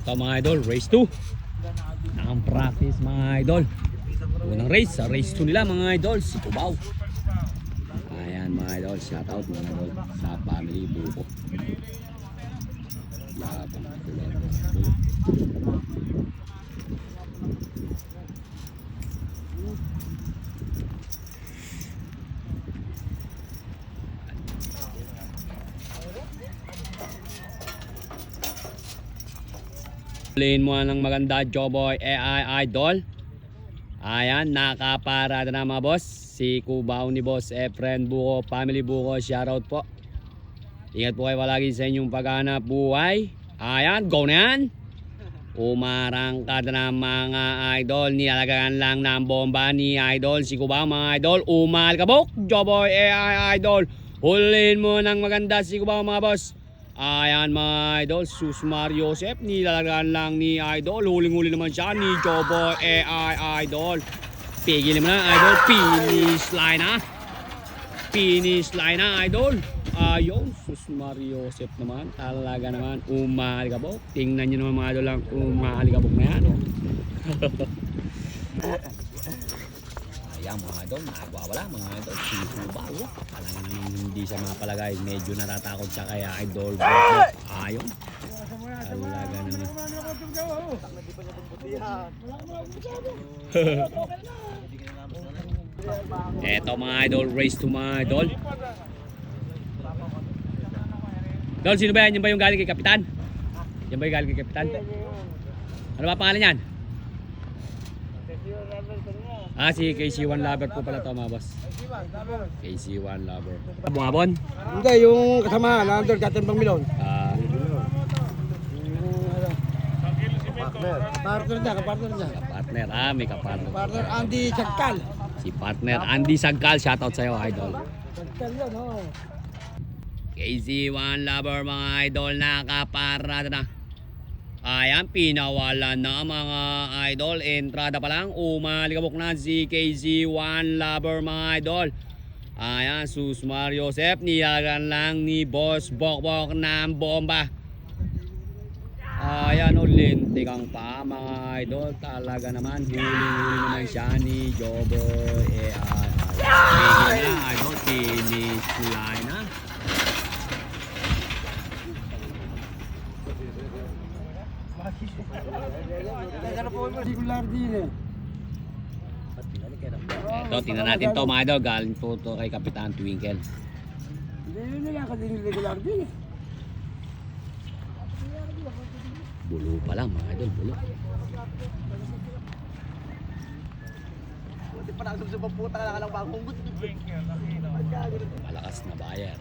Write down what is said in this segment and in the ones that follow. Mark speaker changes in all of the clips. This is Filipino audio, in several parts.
Speaker 1: Eto mga idol, race 2. Ang practice mga idol. Unang race, sa race 2 nila mga idol, si Cubao. Ayan mga idol, shout out mga idol sa family buko. Yabang Plane mo ng maganda, Joboy AI Idol. Ayan, nakaparada na mga boss. Si Cubao ni Boss Efren Buko, family Buko, shoutout po. Ingat po kayo palagi sa inyong paghanap buhay. Ayan, go na yan. Umarangkada na mga idol. Nilalagayan lang ng bomba ni Idol. Si Cubao mga idol. Umalkabok, Joboy AI Idol. Hulin mo ng maganda si Cubao mga boss. Ayan mga idol, Sus Mario Joseph, nilalagyan lang ni Idol. Huling-huli naman siya ni Joboy AI Idol. Pigilin mo na Idol, finish line ha. Finish line ha Idol. Ayun, Sus Mario Joseph naman, talaga naman, umaligabok. Tingnan nyo naman mga idol lang, umaligabok na yan. Ayan mga idol, nagwawala mga idol. Si Cubao, talaga naman hindi siya mapalagay. Medyo natatakot siya kaya Idol. Ayun, talaga naman. Eto mga idol, race to mga idol. Idol, sino ba yan? Yan ba yung galing kay Kapitan? Yan ba yung galing kay Kapitan? Ano ba pangalan yan? Si KC1 Lover po pala to mga boss. KC1 Lover. Bungabon?
Speaker 2: Hindi, yung kasama, nandun, Captain Pangmilon. Partner niya, kapartner niya.
Speaker 1: Kapartner, may kapartner.
Speaker 2: Partner Andy Sagkal.
Speaker 1: Si partner Andy Sagkal, shoutout sa'yo idol.
Speaker 2: Sagkal yan, oh.
Speaker 1: KC1 Lover mga idol, nakaparada na. Ayan, pinawalan na mga idol. Entrada pa lang, umaligabok na si KC1 Lover mga idol. Ayan, Sus Mario Joseph, nilagan lang ni Boss Bokbok ng bomba. Ayan, lintikang pa mga idol. Talaga naman, huling-huli naman siya ni Joboy AI Idol, finish line na. Ito, tingnan natin to mga idol. Galing to kay Kapitan Twinkle.
Speaker 2: Hindi nila kasi regular din eh.
Speaker 1: Bulo pa lang mga idol, bulo.
Speaker 2: Buti pa na sa puta ka lang bagong gut.
Speaker 1: Malakas na buyer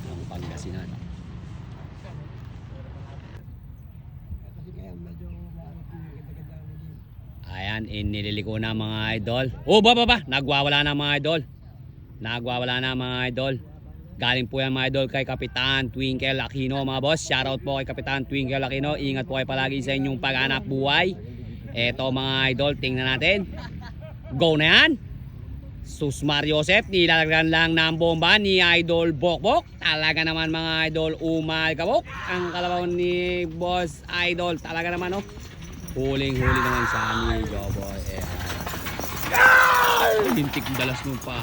Speaker 1: ng Pangasinan. Ayan, iniliko na mga idol. Nagwawala na mga idol. Nagwawala na mga idol. Galing po yan mga idol kay Kapitan Twinkle Aquino mga boss. Shoutout po kay Kapitan Twinkle Aquino. Ingat po kayo palagi sa inyong paghanap buhay. Eto mga idol, tingnan natin. Go na yan. Sus Mario Joseph, nilalagyan lang ng bomba ni Idol Bokbok. Talaga naman mga idol, umalkabok. Ang kalabaw ni Boss Idol. Talaga naman huling-huli naman siya ni Joboy. Lintik dalas mo pa.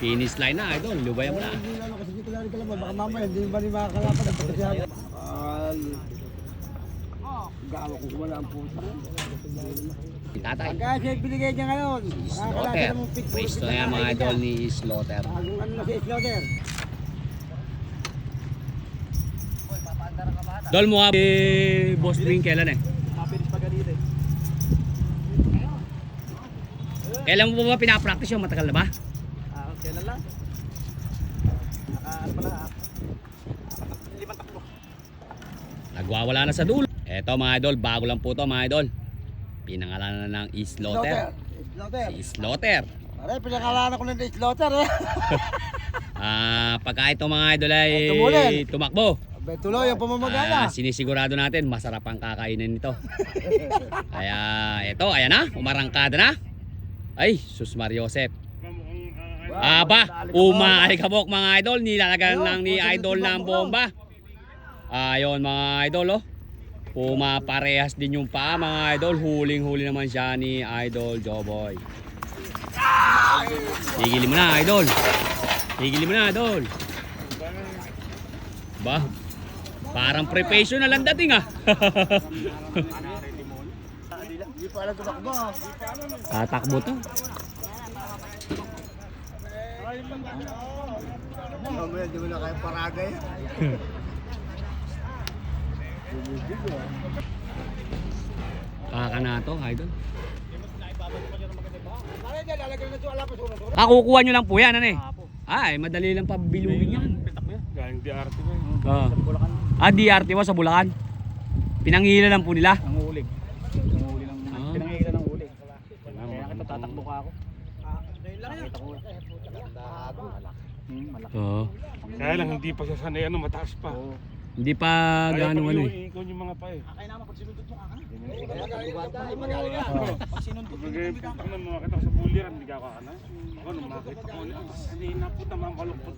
Speaker 1: Finish line na idol, lubayan mo na.
Speaker 2: Hindi lang kasi dito lang kalaban. Baka mamaya hindi ba ni makakalapan ang pagkasyahan. Gawa ko wala ang puta.
Speaker 1: Tatay.
Speaker 2: Kasi binigay niya ngayon.
Speaker 1: Slaughter. Race to na yan mga idol ni Slaughter.
Speaker 2: Bagong ano na si Slaughter.
Speaker 1: Dol mo nga Boss Twin kailan
Speaker 2: Mapinis pa ganito eh.
Speaker 1: Kailan mo ba pinapractice yung matagal na ba?
Speaker 2: Kailan lang? Ano pala? 5 takbo.
Speaker 1: Nagwawala na sa dulo. Eto mga idol, bago lang po to mga idol. Pinangalanan na ng Slaughter.
Speaker 2: Slaughter.
Speaker 1: Si Slaughter.
Speaker 2: Pare, pinangalanan ko na ng Slaughter eh.
Speaker 1: Pagka ito mga idol ay tumakbo.
Speaker 2: Tuloy ang pamamagana.
Speaker 1: Sinisigurado natin masarap ang kakainin nito. Kaya ito, ayan na, umarangkada na. Ay, Sus Mario Joseph. Umalikabok mga idol, nilalagyan lang ni Idol ng bomba. Ayun mga idol Pumaparehas din yung paa mga idol. Huling-huli naman siya ni Idol Joboy. Tigilin mo na idol. Tigilin mo na idol. Ba? Parang professional ang dating ah.
Speaker 2: Hindi pa alam tumakbo.
Speaker 1: Tatakbo to.
Speaker 2: Mamaya, di mo na kayo paragay.
Speaker 1: Kaka na to idol. Kukuha nyo lang po yan ano eh. Ay, madali lang pabilugin yan.
Speaker 3: Galing DRT ko eh.
Speaker 1: DRT mo sa Bulacan. Pinangihila lang po nila.
Speaker 4: Nanguhuli. Nanguhuli lang.
Speaker 1: Ah.
Speaker 4: Pinangihila ng huli. Kaya kita tatakbo ka ako. Nakita ko. Malaki.
Speaker 1: Oo.
Speaker 3: Kaya lang hindi pa siya sanay ano, mataas pa.
Speaker 4: Oo.
Speaker 1: Hindi pa gaano ano eh.
Speaker 3: Ikon yung mga pa eh.
Speaker 4: Kaya naman pag sinundot mo ka ka.
Speaker 3: Pag sinundot mo na makita ko sa buliran, hindi ka kakana. Ako nung makita ko, kanina po tamang kalukot.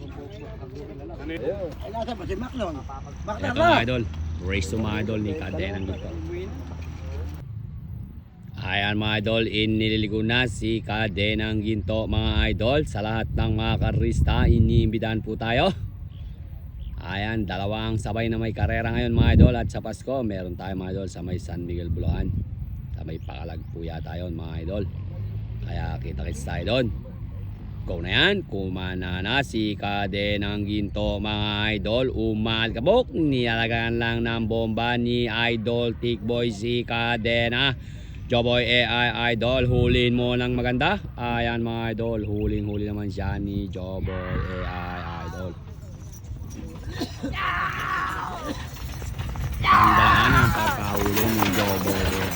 Speaker 3: Kanina.
Speaker 2: Ay, nasa ba si Maclon? Maclon
Speaker 1: Ito mga idol. Race to mga idol ni Kadenang dito. Ayan mga idol, inililigo na si Kadenang Ginto mga idol. Sa lahat ng mga karista, iniimbidahan po tayo. Ayan, dalawang sabay na may karera ngayon mga idol. At sa Pasko, meron tayo mga idol sa may San Miguel, Bulacan. Sa may Pakalag po yata yun mga idol. Kaya kita-kits tayo doon. Go na yan, kumana na si Kadenang Ginto mga idol. Umalkabok, nilalagan lang ng bomba ni Idol Tikboy si Kadena. Joboy AI Idol, hulin mo lang maganda. Ayan mga idol, huling-huli naman siya ni Joboy AI Idol. Tandaan ang pagkahuli ni Joboy AI.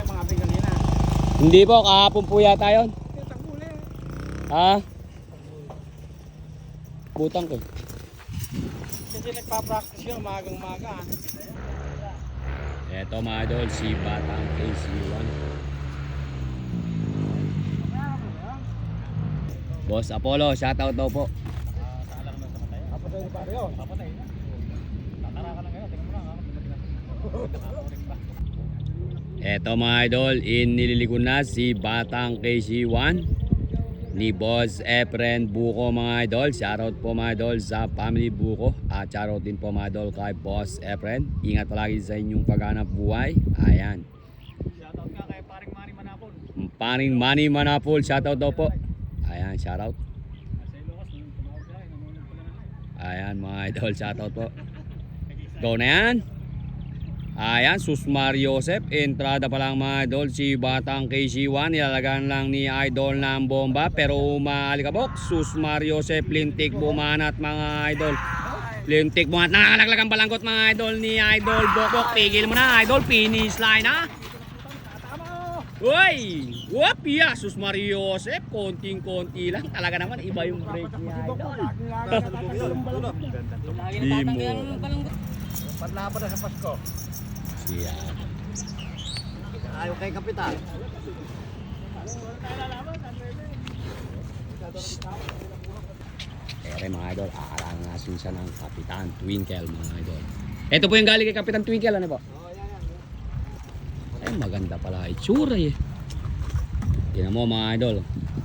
Speaker 4: Mga abing kanina.
Speaker 1: Hindi po, kahapon po yata yun. Ha? Butang ko.
Speaker 4: Kasi nagpa-practice yun, magang-maga.
Speaker 1: Eto mga idol, si Batang KC1. Boss Apollo, shoutout daw po.
Speaker 2: Kapatay ni pare yun.
Speaker 4: Papatay na. Tatara ka lang ngayon, tingnan mo lang.
Speaker 1: Eto mga idol, inililigo na si Batang KC1 ni Boss Efren Buko mga idol. Shoutout po mga idol sa family Buko. At shoutout din po mga idol kay Boss Efren. Ingat palagi sa inyong paghanap buhay. Ayan.
Speaker 4: Shoutout nga kay paring Manny Manapol.
Speaker 1: Paring Manny Manapol, shoutout daw po. Ayan, shoutout.
Speaker 4: Sa Ilocos, tumawag siya, namulog pala na.
Speaker 1: Ayan mga idol, shoutout po. Go na yan. Ayan, Susmar Joseph. Entrada pa lang mga idol. Si Batang KC1. Nilalagan lang ni Idol ng bomba. Pero umaalikabok. Susmar Joseph. Lintik bumanat mga idol. Lintik bumanat. Nakakalaglag ang balanggot mga idol ni Idol Bokbok. Tigil mo na idol. Finish line ha. Uy! Whoop! Yeah, Susmar Joseph. Konting-konti lang. Talaga naman iba yung break ni idol. Di mo.
Speaker 2: Panlaban na sa Pasko.
Speaker 1: Siya.
Speaker 2: Ayaw kay Kapitan.
Speaker 1: Ere mga idol, aarangasin siya ng Kapitan Twinkle mga idol. Ito po yung galing kay Kapitan Twinkle, ano po? Ay, maganda pala itsura eh. Tingnan mo mga idol,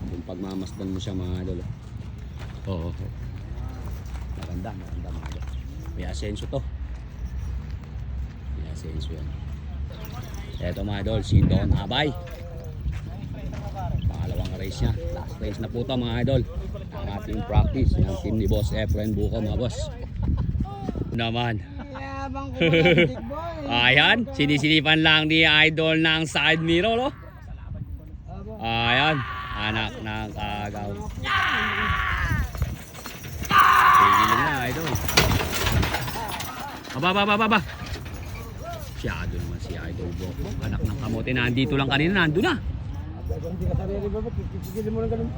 Speaker 1: kung pagmamasdan mo siya mga idol. Oo. Maganda mga idol. May asenso to. May asenso yan. Ito mga idol, si Don Abay. Pangalawang race niya. Last race na po ito mga idol. Ang ating practice ng team ni Boss Efren Buko mga boss. Naman.
Speaker 2: Yabang ko mga big boy.
Speaker 1: Ayan, sinisilipan lang ni Idol ng side mirror, oh. Ayan, anak ng kagaw. Tigil na, Idol. Aba. Siyado naman si Idol Boko. Anak ng kamote, nandito lang kanina, nandun na.
Speaker 2: Hindi ka sarili ba? Kisigilin mo lang ganun.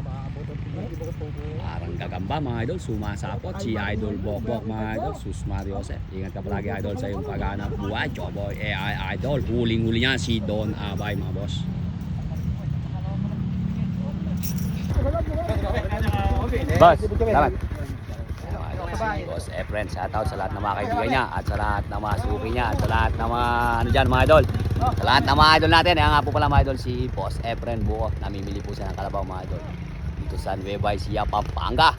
Speaker 1: Parang gagamba mga idol, sumasapot si Idol Bokbok mga idol, Susmar Joseph. Ingat ka palagi idol sa iyong paghanap buhay. Joboy AI Idol, huling-huli niya si Don Abay mga boss. Boss, salamat. Si Boss Efren, shoutout sa lahat ng mga kaibigan niya at sa lahat ng mga suki niya at sa lahat ng mga ano dyan mga idol. Sa lahat ng mga idol natin, ayan nga po pala mga idol si Boss Efren Buko. Namimili po siya ng kalabaw mga idol. Dito sa Nueva Ecija, Pampanga.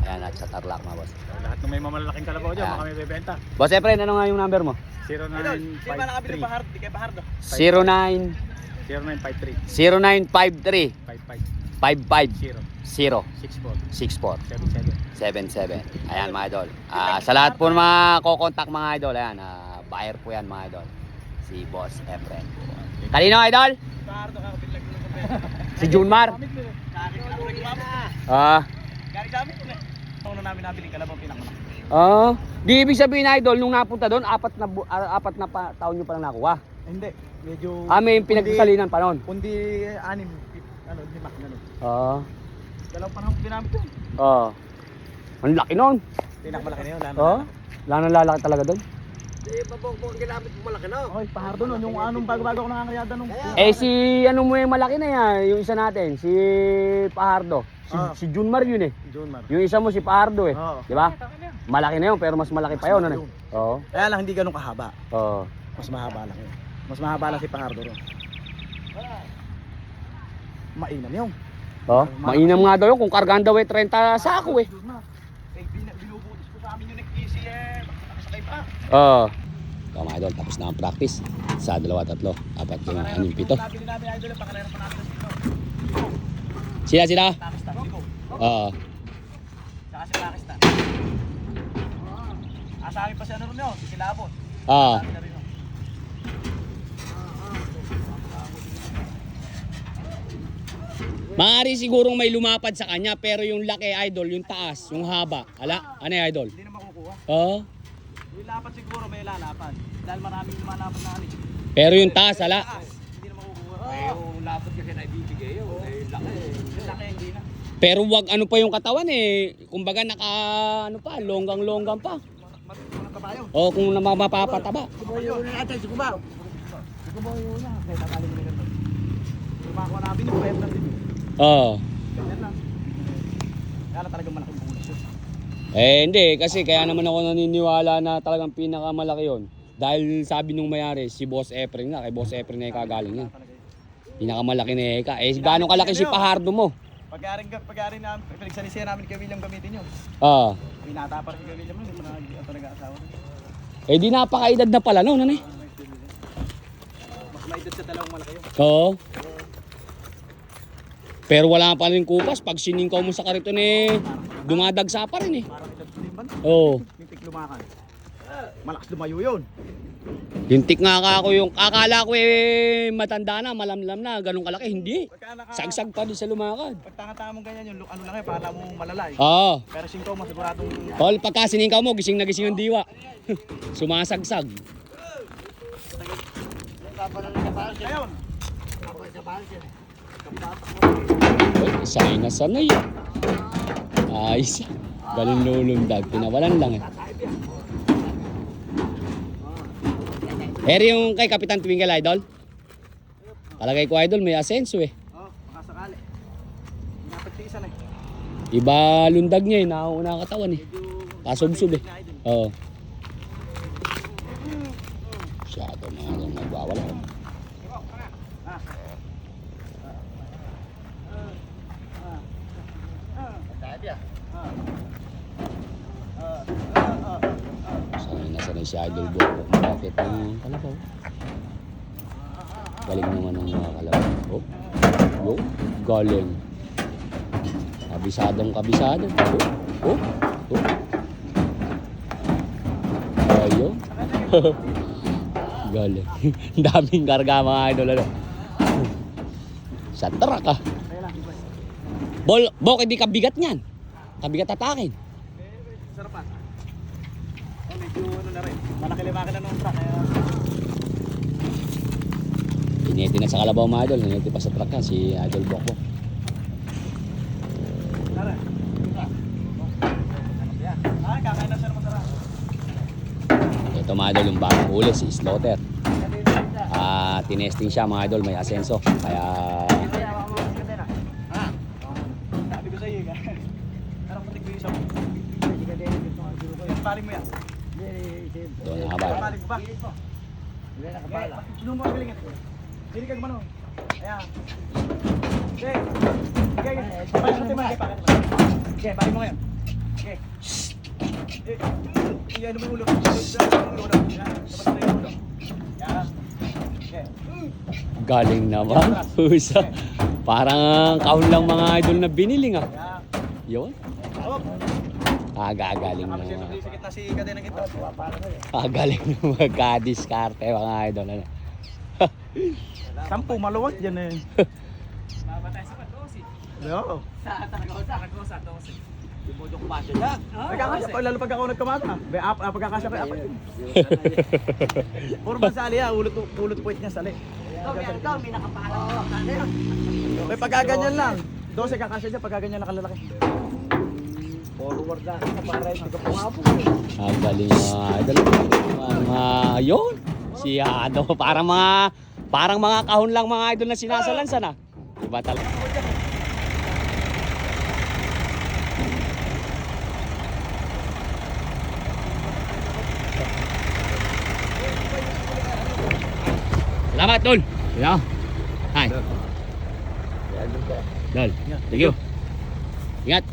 Speaker 1: Ayan at sa Tarlac mga boss.
Speaker 4: Lahat ng may mamalalaking kalabaw dyan,
Speaker 1: Ayan.
Speaker 4: baka may bebenta.
Speaker 1: Boss Efren, ano nga yung number mo?
Speaker 4: 0953
Speaker 2: Di kay Pahardo.
Speaker 1: 09
Speaker 4: 0953
Speaker 1: 0953
Speaker 4: 55
Speaker 1: 550
Speaker 4: 64
Speaker 1: 64
Speaker 4: 77.
Speaker 1: 77. Ayan mga idol. Sa lahat po ng mga kokontak mga idol, ayan, buyer po yan mga idol. Si Boss Efren. Kanino idol?
Speaker 2: Pahardo ka, bilag mo ng
Speaker 1: Si Junmar. Ah.
Speaker 2: Gari gamit ko na. Ano namin nabili kalabaw pinakamalaki.
Speaker 1: Di ibig sabihin idol, nung napunta doon, apat na taon nyo palang nakuha.
Speaker 2: Hindi, medyo
Speaker 1: May pinagkasalinan pa noon.
Speaker 2: kundi 6, lima na nun. Dalawang panahon ginamit yun.
Speaker 1: Ang laki noon.
Speaker 2: Pinakamalaki na yun,
Speaker 1: Wala nang lalaki talaga doon.
Speaker 2: Oy, Pahardo nun, yung anong bago-bago ko nakakayada nung.
Speaker 1: Si ano mo yung malaki na yan, yung isa natin, si Pahardo. Si Junmar yun eh.
Speaker 2: Junmar.
Speaker 1: Yung isa mo si Pahardo eh.
Speaker 2: Oo.
Speaker 1: Di ba? Malaki na yun, pero mas malaki pa yun. Ano? Oo.
Speaker 2: Kaya lang hindi ganun kahaba.
Speaker 1: Oo.
Speaker 2: Mas mahaba lang yun. Mas mahaba lang si Pahardo ron. Mainam yun.
Speaker 1: Mainam nga daw yun kung kargaan daw 30 sako eh.
Speaker 2: Binubutis ko sa amin yung nag-easy eh. Nakasakay pa.
Speaker 1: Ito mga idol, tapos na ang practice. Sa 2, 3, 4, 5, 6, 7.
Speaker 2: Nabili namin idol yung pakarera pa namin dito.
Speaker 1: Sila?
Speaker 2: Pakistan, Bigo.
Speaker 1: Oo.
Speaker 2: Saka si Pakistan. Sa amin pa si ano ron yun, si Kilabot.
Speaker 1: Ah.
Speaker 2: Sabi na rin yun.
Speaker 1: Maaari sigurong may lumapad sa kanya, pero yung laki idol, yung taas, yung haba. Ano yung idol?
Speaker 2: Hindi na makukuha.
Speaker 1: Oo.
Speaker 2: Yung lapat siguro may lalapan. Dahil maraming lumalapan na alis.
Speaker 1: Pero yung taas,
Speaker 2: Hindi na makukuha.
Speaker 4: Yung lapat kasi na ibibigay yun. Laki.
Speaker 2: Yung laki hindi na.
Speaker 1: Pero wag ano pa yung katawan eh. Kumbaga longgang-longgang pa.
Speaker 2: Mga kabayo.
Speaker 1: O kung mapapataba.
Speaker 2: Kubayo na natin, si Kubaw. Si Kubayo na. Kaya tatali mo na ganito. Lumakuha namin yung pwede natin.
Speaker 1: Oo.
Speaker 2: Ganyan lang. Kaya lang talagang malaking bulas yun.
Speaker 1: Hindi. Kasi kaya naman ako naniniwala na talagang pinakamalaki yun. Dahil sabi nung mayari, si Boss Efren nga. Kay Boss Efren na ikagaling yan. Pinakamalaki na Eka. Gano'ng kalaki si Pahardo mo?
Speaker 2: Pag-ari namin, pinagsalisiyan namin kay William gamitin yun. Binata pa rin kay William, hindi pa nag-asawa.
Speaker 1: Di napakaedad na pala no, nanay?
Speaker 2: Mas maedad sa dalawang malaki yun.
Speaker 1: Oo. Pero wala pa rin kupas. Pag siningkaw mo sa kariton dumadagsa pa rin eh.
Speaker 2: Parang edad ko din ba?
Speaker 1: Oo.
Speaker 2: Mintik lumakan. Malakas lumayo yun.
Speaker 1: Lintik nga ako yung akala ko matanda na, malamlam na, ganun kalaki. Hindi. Sagsag pa din sa lumakad.
Speaker 2: Pag tanga-tanga mong ganyan yung ano lang eh, para mo malalay.
Speaker 1: Oo.
Speaker 2: Pero singkaw mo siguradong...
Speaker 1: Tol, pagka siningkaw mo, gising na gising ang diwa. Sumasagsag.
Speaker 2: Ayun!
Speaker 1: Sanay na sanay. Ayos. Galing lulundag. Pinawalan lang eh. Yung kay Kapitan Twinkle idol. Kalagay ko idol may asenso eh.
Speaker 2: Makasakali. Napagtiisan eh.
Speaker 1: Iba lundag niya eh, nauuna ang katawan eh. Kasubsub eh. Oo. Masyado mga nagwawala. Sanay si Idol Buko bakit ng kalabaw. Galing naman ng mga kalabaw. Galing. Kabisado. Ayo. Galing. Daming karga mga idol ano. Sa truck ah. Bok, hindi kabigat niyan. Kabigat atakin.
Speaker 2: Sarapan. Medyo ano na rin. Malaki-limakin na nung truck. Kaya...
Speaker 1: Ineti na sa kalabaw mga idol. Ineti pa sa truck yan. Si Idol Bokbok.
Speaker 2: Tara. Kakain na siya naman sarap.
Speaker 1: Ito mga idol yung bagong huli. Si Slaughter. Tinesting siya mga idol. May asenso. Kaya...
Speaker 2: Sabi ko sa iyo. Parang patig ko yung isang. Hindi ka din.
Speaker 1: Doon nakabal.
Speaker 2: Kapalik mo ba? Hindi, nakapala. Tulungan mo ang galingan. Hindi ka gumano. Ayan. Okay. Okay, balik natin mga pakit mo. Okay, balik mo ngayon. Okay. Iyan mo yung ulo. Iyan mo yung ulo. Yan. Dapat na yung ulo. Yan. Okay.
Speaker 1: Galing naman. Pusa. Parang kahon lang mga idol na biniling ah.
Speaker 2: Yan.
Speaker 1: Yun.
Speaker 2: Tawag.
Speaker 1: Gagaling
Speaker 2: Kami siya
Speaker 1: naman.
Speaker 2: sa gitna si Kaden ng ito.
Speaker 1: Galing na magka-diskarte mga idol. Ano?
Speaker 2: 10 maluwag dyan eh.
Speaker 4: Mamatay sa patosi.
Speaker 2: Oo.
Speaker 4: Sa Taragosa, 12. Dimodong pasyo lang.
Speaker 2: Pagkakasya ko, lalo pag ako nagkamata. Pagkakasya ko, apat yun. Puro mansali ha, ulot puwit niya sali.
Speaker 4: Ito, may nakapalang.
Speaker 2: May pagkaganyan lang. 12 kakasya niya, pagkaganyan na kalalaki.
Speaker 4: Forward na. Para yung pagkapungapong.
Speaker 1: Galing mga idol. Mga yun. Si ano, parang mga kahon lang mga idol na sinasalansan ah. Iba talaga. Salamat, Dol. Yeah. Hi. Dol. Thank you. Ingat.